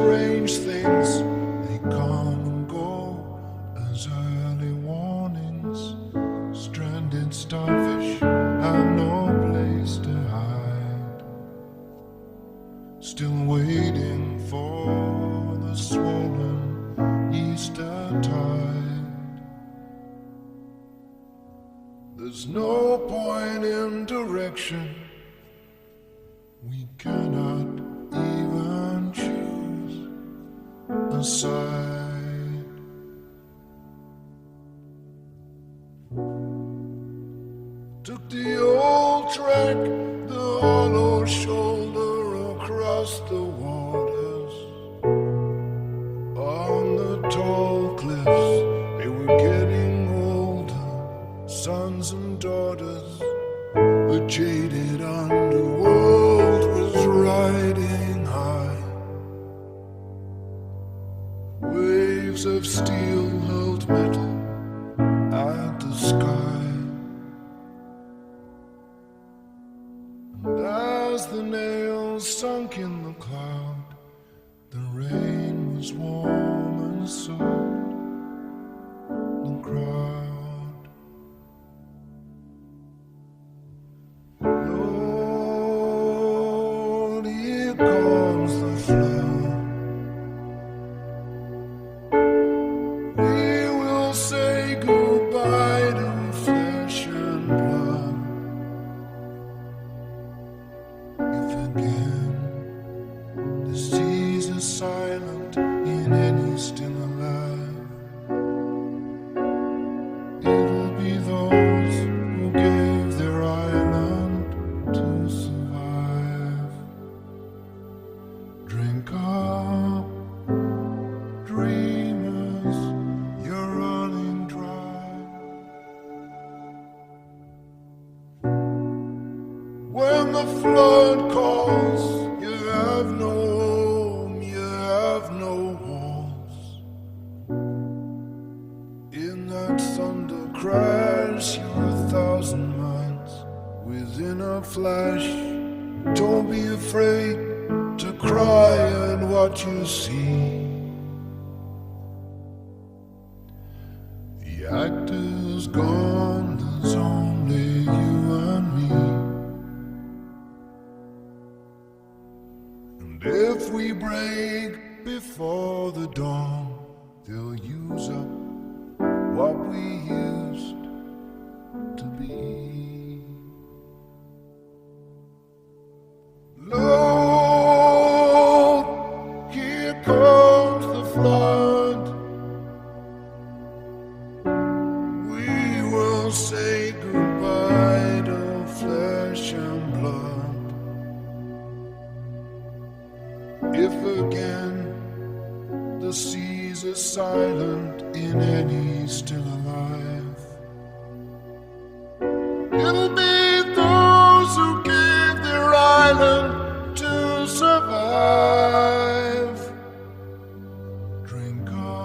strange things, they come and go as early warnings. Stranded starfish have no place to hide, still waiting for the swollen Easter tide. There's no point in direction, we cannot even choose a side. Took the old track, the hollow shoulder across the waters. On the tall cliffs, they were getting older, sons and daughters. The jaded underworld was riding high. Waves of steel hurled metal at the sky. And as the nails sunk in the cloud, the rain was warm and soaked the crowd. Lord, here comes the flood. We will say goodbye to flesh and blood. If again the seas are silent in any still alive, it'll be those who gave their island to survive. Drink up, dreamers, you're running dry. When the flood calls, you have no home, you have no walls. In that thunder crash, you're 1,000 miles within a flash. Don't be afraid to cry at what you see. The actor's gone, there's only you and me. And if we break before the dawn, they'll use up what we used to be. Lord, here comes the flood. We will say goodbye to flesh and blood. If again the seas are silent in any still alive, it'll be those who gave their island to survive. Drink up.